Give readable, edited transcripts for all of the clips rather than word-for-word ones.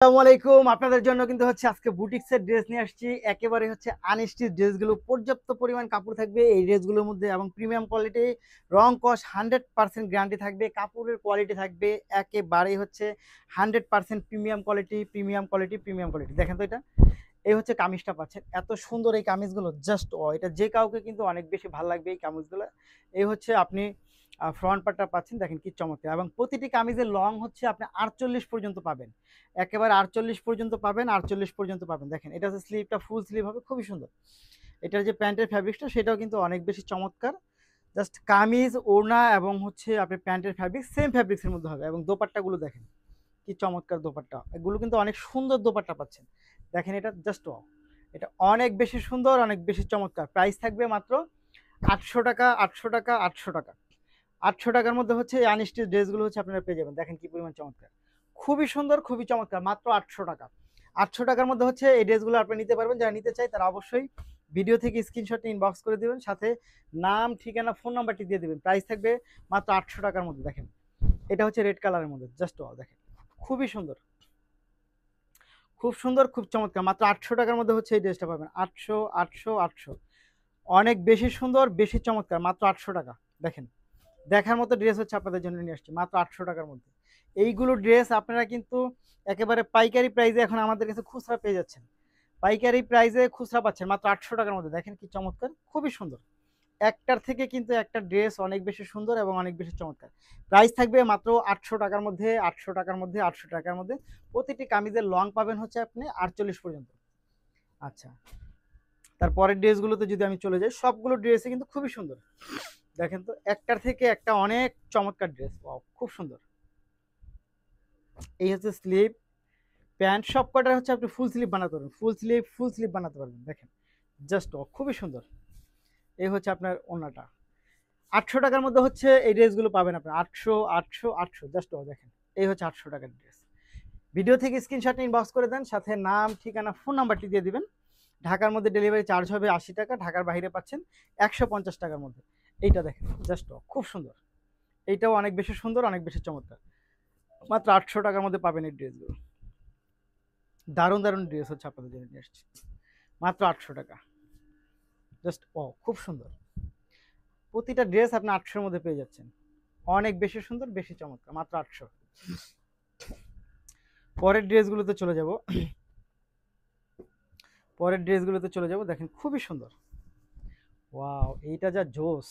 আসসালামু আলাইকুম। আপনাদের জন্য কিন্তু হচ্ছে আজকে বুটিক্সের ড্রেস নিয়ে আসছি। একেবারে হচ্ছে আনস্টিচ ড্রেসগুলো, পর্যাপ্ত পরিমাণ কাপড় থাকবে এই ড্রেসগুলোর মধ্যে এবং প্রিমিয়াম কোয়ালিটি, রং কস 100% গ্যারান্টি থাকবে। কাপড়ের কোয়ালিটি থাকবে একেবারেই হচ্ছে 100% premium quality, premium quality, premium quality. দেখেন তো এটা, এই হচ্ছে কামিজটা পাচ্ছেন। এত সুন্দর এই কামিজগুলো, জাস্ট এটা যে কাউকে কিন্তু অনেক বেশি ভালো লাগবে এই কামিজগুলো। এই হচ্ছে আপনি ফ্রন্ট পার্টটা পাচ্ছেন, দেখেন কি চমৎকার। এবং প্রতিটি কামিজের লং হচ্ছে আপনি 48 পর্যন্ত পাবেন, একেবারে 48 পর্যন্ত পাবেন, 48 পর্যন্ত পাবেন। দেখেন এটা হচ্ছে স্লিভটা, ফুল স্লিভ হবে, খুবই সুন্দর। এটার যে প্যান্টের ফ্যাব্রিক্সটা সেটাও কিন্তু অনেক বেশি চমৎকার। জাস্ট কামিজ, ওড়না এবং হচ্ছে আপনি প্যান্টের ফ্যাব্রিক সেম ফ্যাব্রিক্সের মধ্যে হবে। এবং দোপাট্টাগুলো দেখেন কি চমৎকার দোপাট্টা, এগুলো কিন্তু অনেক সুন্দর দোপাট্টা পাচ্ছেন। দেখেন এটা জাস্ট এটা অনেক বেশি সুন্দর, অনেক বেশি চমৎকার। প্রাইস থাকবে মাত্র 800 টাকা, 800 টাকা, 800 টাকা। 800 টাকার মধ্যে হচ্ছে এই আনস্টিচ ড্রেসগুলো হচ্ছে আপনারা পেয়ে যাবেন। দেখেন কি পরিমাণ চমৎকার, খুবই সুন্দর, খুবই চমৎকার, মাত্র 800 টাকা। 800 টাকার মধ্যে হচ্ছে এই ড্রেসগুলো আপনি নিতে পারবেন। যারা নিতে চাই তারা অবশ্যই ভিডিও থেকে স্ক্রিনশট ইনবক্স করে দেবেন, সাথে নাম, ঠিকানা, ফোন নাম্বারটি দিয়ে দেবেন। প্রাইস থাকবে মাত্র 800 টাকার মধ্যে। দেখেন এটা হচ্ছে রেড কালারের মধ্যে, জাস্ট দেখেন খুবই সুন্দর, খুব সুন্দর, খুব চমৎকার। মাত্র 800 টাকার মধ্যে হচ্ছে এই ড্রেসটা পাবেন। 800, 800, 800, অনেক বেশি সুন্দর, বেশি চমৎকার, মাত্র 800 টাকা। দেখেন দেখার মতো ড্রেস হচ্ছে আপনাদের জন্য নিয়ে আসছি মাত্র 800 টাকার মধ্যে। এইগুলো ড্রেস আপনারা কিন্তু একেবারে পাইকারি প্রাইসে এখন আমাদের কাছে খুচরা পেয়ে যাচ্ছেন। পাইকারি প্রাইসে খুচরা পাচ্ছেন মাত্র 800 টাকার মধ্যে। দেখেন কি চমৎকার, খুবই সুন্দর। একটার থেকে কিন্তু একটা ড্রেস অনেক বেশি সুন্দর এবং অনেক বেশি চমৎকার। প্রাইস থাকবে মাত্র 800 টাকার মধ্যে, 800 টাকার মধ্যে, 800 টাকার মধ্যে। প্রতিটি কামিজের লং পাবেন হচ্ছে আপনি 48 পর্যন্ত। আচ্ছা, তারপরের ড্রেসগুলোতে যদি আমি চলে যাই, সবগুলো ড্রেসই কিন্তু খুবই সুন্দর। দেখেন তো একটার থেকে একটা অনেক চমৎকার ড্রেস, খুব সুন্দর। এই হচ্ছে স্লিভ, প্যান্ট, সব কটার হচ্ছে আপনি ফুল স্লিভ বানাতে পারবেন, ফুল স্লিভ, ফুল স্লিভ বানাতে পারবেন। দেখেন জাস্ট খুবই সুন্দর। এই হচ্ছে আপনার ওড়নাটা। 800 টাকার মধ্যে হচ্ছে এই ড্রেসগুলো পাবেন আপনার। 800, 800, 800, জাস্ট দেখেন এই হচ্ছে 800 টাকার ড্রেস। ভিডিও থেকে স্ক্রিনশট ইনবক্স করে দেন, সাথে নাম, ঠিকানা, ফোন নাম্বারটি দিয়ে দিবেন। ঢাকার মধ্যে ডেলিভারি চার্জ হবে 80 টাকা, ঢাকার বাইরে পাচ্ছেন 150 টাকার মধ্যে। এইটা দেখেন জাস্ট খুব সুন্দর। এইটাও অনেক বেশি সুন্দর, অনেক বেশি চমৎকার। মাত্র 800 টাকার মধ্যে পাবেন এই ড্রেসগুলো। দারুণ দারুণ ড্রেস হচ্ছে আপনাদের জন্য নিয়ে আসছি মাত্র 800 টাকা। জাস্ট খুব সুন্দর। প্রতিটা ড্রেস আপনি 800-এর মধ্যে পেয়ে যাচ্ছেন। অনেক বেশি সুন্দর, বেশি চমৎকার, মাত্র 800। পরের ড্রেসগুলোতে চলে যাব, পরের ড্রেসগুলোতে চলে যাব। দেখেন খুবই সুন্দর, ওয়াও এইটা যা জোস।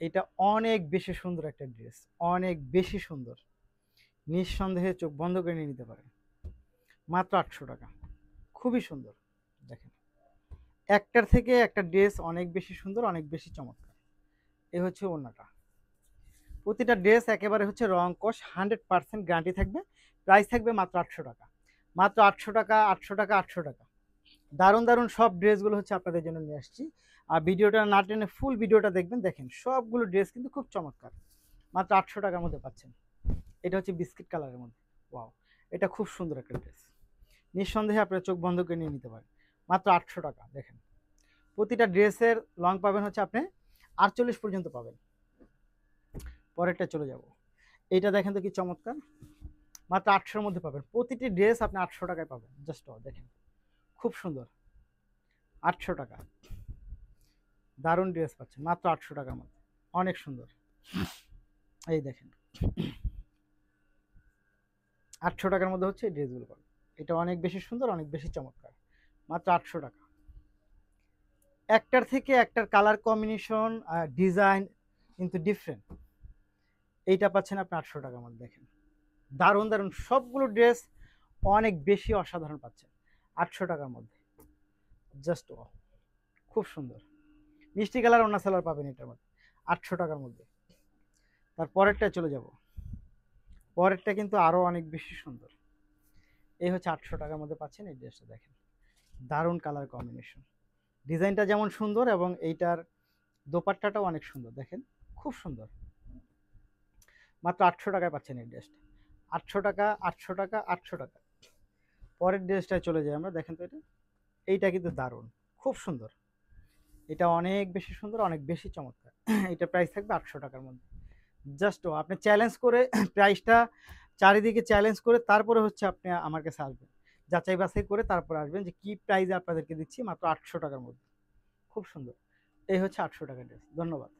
এটা অনেক বেশি সুন্দর একটা ড্রেস, অনেক বেশি সুন্দর। নিঃসন্দেহে চোখ বন্ধ করে নিয়ে নিতে পারেন। মাত্র 800 টাকা, খুবই সুন্দর। দেখেন একটার থেকে একটা ড্রেস অনেক বেশি সুন্দর, অনেক বেশি চমৎকার। এই হচ্ছে ওড়নাটা। প্রতিটা ড্রেস একেবারে হচ্ছে রং কস 100% গ্যারান্টি থাকবে। প্রাইস থাকবে মাত্র 800 টাকা, মাত্র 800 টাকা, 800 টাকা, 800 টাকা। দারুণ দারুণ সব ড্রেসগুলো হচ্ছে আপনাদের জন্য নিয়ে আসছি। আর ভিডিওটা না টেনে ফুল ভিডিওটা দেখবেন। দেখেন সবগুলো ড্রেস কিন্তু খুব চমৎকার, মাত্র 800 টাকার মধ্যে পাচ্ছেন। এটা হচ্ছে বিস্কিট কালারের মধ্যে, ওয়াও এটা খুব সুন্দর একটা ড্রেস। নিঃসন্দেহে আপনার চোখ বন্ধ করে নিয়ে নিতে পারেন, মাত্র 800 টাকা। দেখেন প্রতিটা ড্রেসের লং পাবেন হচ্ছে আপনি 48 পর্যন্ত পাবেন। পরেরটা চলে যাব, এইটা দেখেন তো কি চমৎকার, মাত্র 800-এর মধ্যে পাবেন। প্রতিটি ড্রেস আপনি 800 টাকায় পাবেন। জাস্ট দেখেন খুব সুন্দর, 800 টাকা। দারুণ ড্রেস পাচ্ছেন মাত্র 800 টাকার মধ্যে, অনেক সুন্দর। এই দেখেন 800 টাকার মধ্যে হচ্ছে এই ড্রেসগুলো পাবেন। এটা অনেক বেশি সুন্দর, অনেক বেশি চমৎকার, মাত্র 800 টাকা। একটার থেকে একটার কালার কম্বিনেশন, ডিজাইন কিন্তু ডিফারেন্ট। এইটা পাচ্ছেন আপনি 800 টাকার মধ্যে। দেখেন দারুণ দারুণ সবগুলো ড্রেস অনেক বেশি অসাধারণ পাচ্ছেন 800 টাকার মধ্যে। জাস্ট খুব সুন্দর মিষ্টি কালার ওড়না সালোয়ার পাবেন এটার মধ্যে 800 টাকার মধ্যে। তার পরেরটা চলে যাব, পরেরটা কিন্তু আরও অনেক বেশি সুন্দর। এই হচ্ছে 800 টাকার মধ্যে পাচ্ছেন এই ড্রেসটা। দেখেন দারুণ কালার কম্বিনেশন, ডিজাইনটা যেমন সুন্দর এবং এইটার দোপাট্টাটাও অনেক সুন্দর। দেখেন খুব সুন্দর, মাত্র 800 টাকায় পাচ্ছেন এই ড্রেসটা। 800 টাকা, 800 টাকা, 800 টাকা। পরের ড্রেসটায় চলে যাই আমরা। দেখেন তো এটা, এইটা কিন্তু দারুণ, খুব সুন্দর। এটা অনেক বেশি সুন্দর, অনেক বেশি চমৎকার। এটা প্রাইস থাকবে 800 টাকার মধ্যে। জাস্ট আপনি চ্যালেঞ্জ করে প্রাইসটা চারিদিকে চ্যালেঞ্জ করে তারপরে হচ্ছে আপনি আমার কাছে আসবেন, যাচাই বাছাই করে তারপর আসবেন যে কি প্রাইসে আপনাদেরকে দিচ্ছি, মাত্র 800 টাকার মধ্যে। খুব সুন্দর। এই হচ্ছে 800 টাকার ড্রেস। ধন্যবাদ।